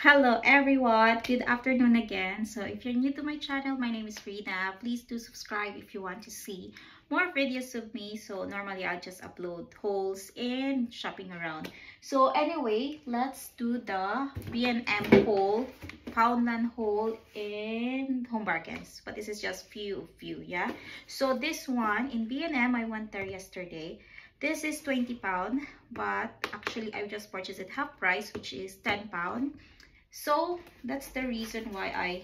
Hello everyone, good afternoon again. So if you're new to my channel, my name is Rina. Please do subscribe if you want to see more videos of me. So normally I just upload hauls and shopping around. So anyway, let's do the B&M haul, Poundland haul and Home Bargains. But this is just few, yeah. So this one in B&M, I went there yesterday. This is £20, but actually I just purchased it half price, which is £10. So that's the reason why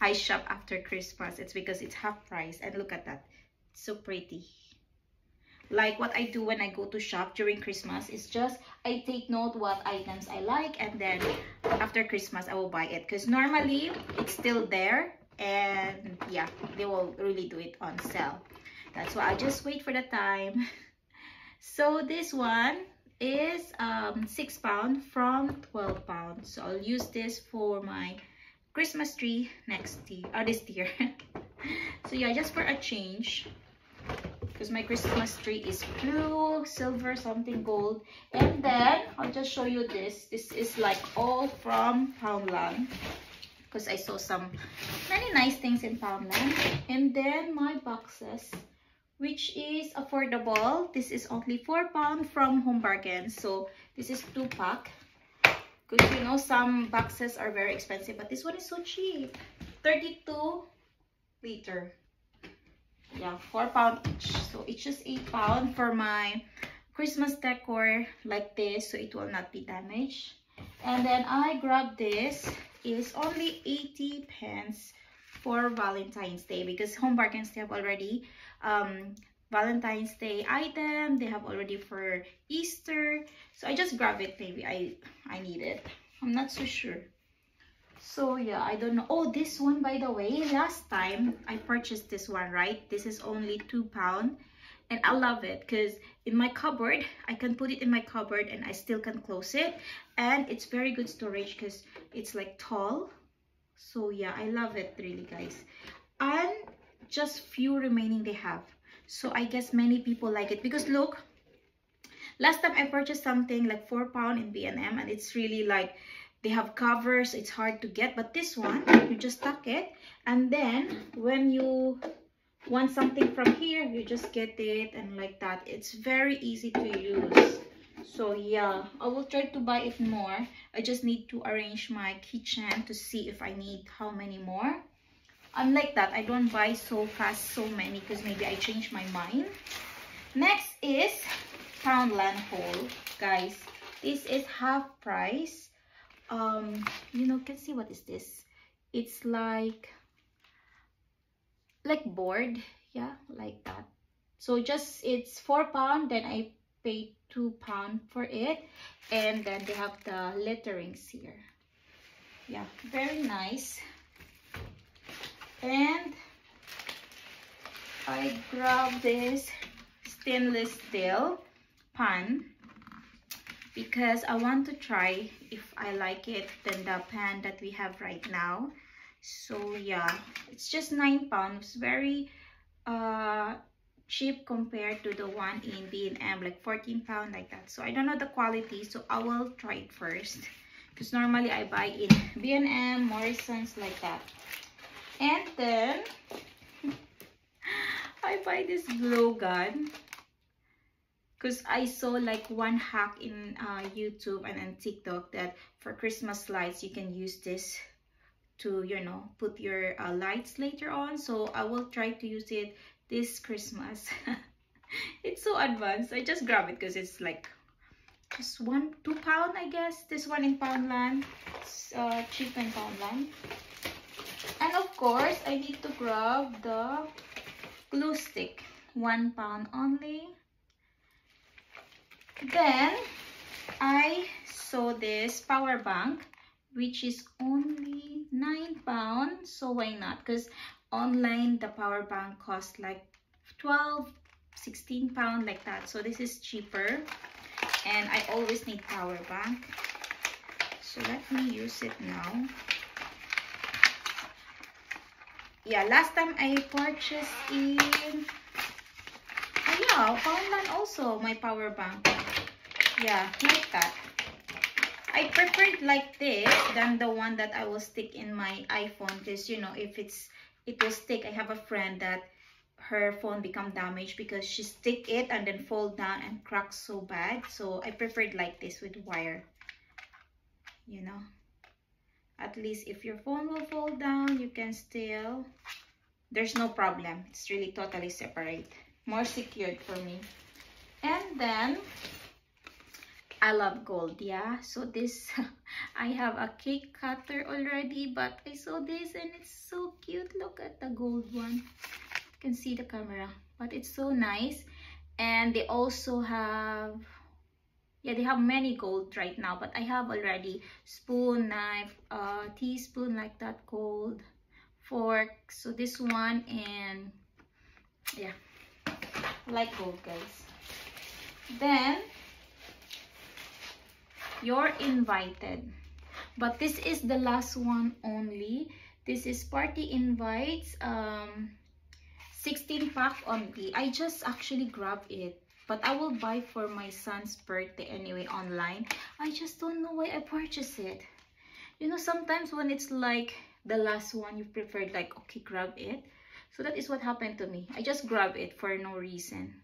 I shop after Christmas. It's because it's half price, and look at that, it's so pretty. Like what I do when I go to shop during Christmas is just I take note what items I like, and then after Christmas I will buy it, because normally it's still there, and yeah, they will really do it on sale. That's why I just wait for the time. So this one is £6 from £12. So I'll use this for my Christmas tree next year, this year. So yeah, just for a change, because my Christmas tree is blue, silver, something gold. And then I'll just show you this. This is like all from Poundland, because I saw some many nice things in Poundland. And then my boxes, which is affordable. This is only £4 from Home Bargains. So this is 2-pack. Because you know some boxes are very expensive, but this one is so cheap. 32 liter. Yeah, £4 each. So it's just £8 for my Christmas decor like this, so it will not be damaged. And then I grabbed this. Is only 80 pence for Valentine's Day, because Home Bargains, they have already Valentine's Day item, they have already for Easter. So I just grabbed it. Maybe I need it, I'm not so sure. So yeah, I don't know. Oh, this one, by the way, last time I purchased this one, right? This is only £2, and I love it because in my cupboard, I can put it in my cupboard and I still can close it, and it's very good storage because it's like tall. So yeah, I love it really, guys. And just few remaining they have, so I guess many people like it, because look, last time I purchased something like £4 in B&M, and it's really like they have covers, it's hard to get. But this one, you just tuck it, and then when you want something from here, you just get it, and like that, it's very easy to use. So yeah, I will try to buy it more. I just need to arrange my kitchen to see if I need how many more. I'm like that, I don't buy so fast so many, because maybe I change my mind. Next is Poundland haul, guys. This is half price. You know, can see what is this? It's like board, yeah, like that. So just it's £4, then I paid £2 for it, and then they have the letterings here. Yeah, very nice. And I grabbed this stainless steel pan because I want to try if I like it than the pan that we have right now. So yeah, it's just £9. It's very cheap compared to the one in B&M, like £14 like that. So I don't know the quality, so I will try it first, because normally I buy in B&M, Morrisons, like that. And then I buy this glow gun because I saw like one hack in YouTube and on TikTok that for Christmas lights you can use this to, you know, put your lights later on. So I will try to use it this Christmas. It's so advanced. I just grab it because it's like just £2, I guess. This one in Poundland, it's cheap in Poundland. And of course, I need to grab the glue stick, £1 only. Then I saw this power bank, which is only £9. So why not? Because online the power bank costs like £12–16 like that. So this is cheaper, and I always need power bank. So let me use it now. Yeah, last time I purchased in yeah, Poundland also, my power bank. Yeah, like that. I preferred like this than the one that I will stick in my iPhone, because you know, if it will stick. I have a friend that her phone become damaged because she stick it and then fall down and crack so bad. So I preferred like this with wire, you know. At least if your phone will fall down, you can still, there's no problem. It's really totally separate, more secured for me. And then I love gold, yeah. So this I have a cake cutter already, but I saw this and it's so cute. Look at the gold one. You can see the camera, but it's so nice. And they also have, yeah, they have many gold right now, but I have already spoon, knife, teaspoon like that, gold, fork. So this one, and yeah, I like gold, guys. Then you're invited, but this is the last one only. This is party invites, 16 pack only. I just actually grabbed it, but I will buy for my son's birthday anyway online. I just don't know why I purchased it. You know, sometimes when it's like the last one, you preferred like, okay, grab it. So that is what happened to me. I just grabbed it for no reason.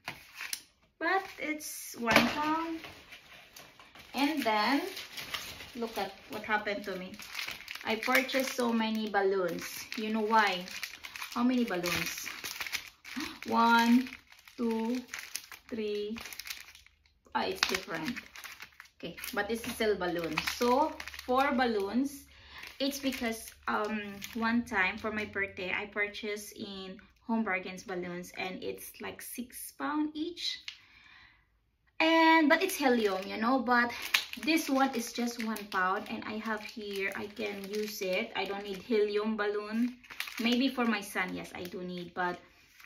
But it's £1. And then, look at what happened to me. I purchased so many balloons. You know why? How many balloons? 1, 2, 3. Ah, it's different. Okay, but this is still balloons. So 4 balloons. It's because one time for my birthday I purchased in Home Bargains balloons, and it's like £6 each. And but it's helium, you know, but this one is just £1, and I have here, I can use it. I don't need helium balloon. Maybe for my son, yes, I do need, but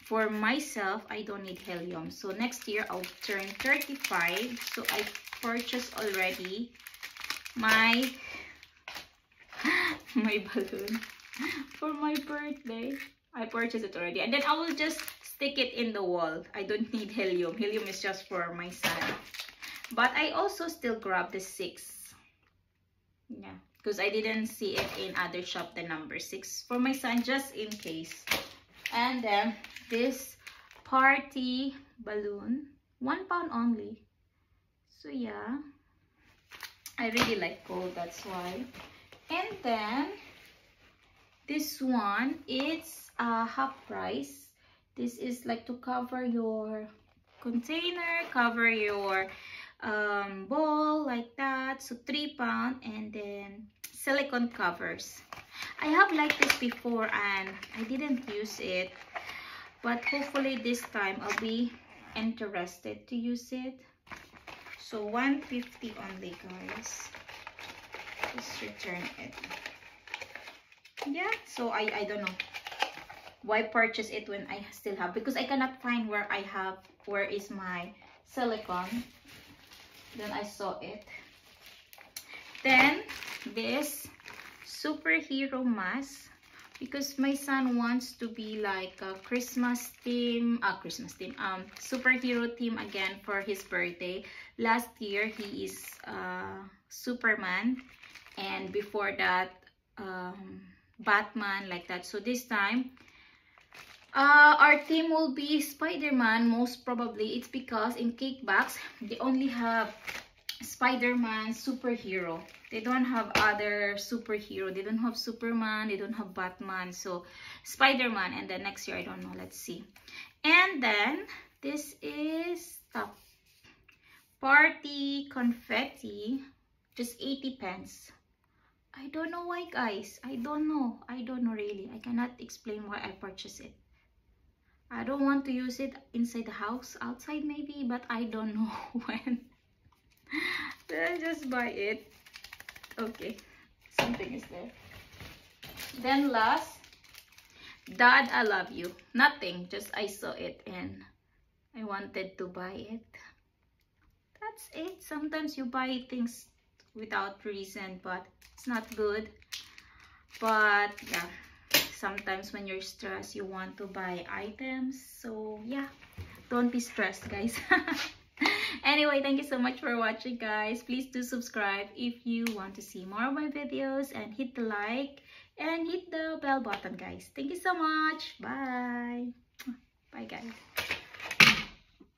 for myself, I don't need helium. So next year I'll turn 35. So I purchased already my balloon for my birthday. I purchased it already, and then I will just stick it in the wall. I don't need helium. Helium is just for my son. But I also still grab the 6. Yeah, because I didn't see it in other shop, the number 6 for my son, just in case. And then this party balloon, £1 only. So yeah, I really like gold, that's why. And then this one, it's half price. This is like to cover your container, cover your bowl like that. So £3, and then silicone covers. I have like this before and I didn't use it, but hopefully this time I'll be interested to use it. So $1.50 only, guys. Just return it. Yeah, so I don't know why purchase it when I still have, because I cannot find where is my silicone. Then I saw it. Then this superhero mask, because my son wants to be like a Christmas theme, superhero theme again for his birthday. Last year he is Superman, and before that Batman, like that. So this time our theme will be Spider-Man, most probably. It's because in Cake Box they only have Spider-Man superhero. They don't have other superhero. They don't have Superman, they don't have Batman. So Spider-Man, and then next year I don't know, let's see. And then this is a party confetti, just 80 pence. I don't know why, guys. I don't know really. I cannot explain why I purchased it. I don't want to use it inside the house, outside maybe, but I don't know when. Then I just buy it. Okay, something is there. Then last, Dad, I love you. Nothing, just I saw it and I wanted to buy it. That's it. Sometimes you buy things without reason, but it's not good. But yeah, sometimes when you're stressed, you want to buy items. So yeah, don't be stressed, guys. Anyway, thank you so much for watching, guys. Please do subscribe if you want to see more of my videos, and hit the like and hit the bell button, guys. Thank you so much. Bye. Bye, guys.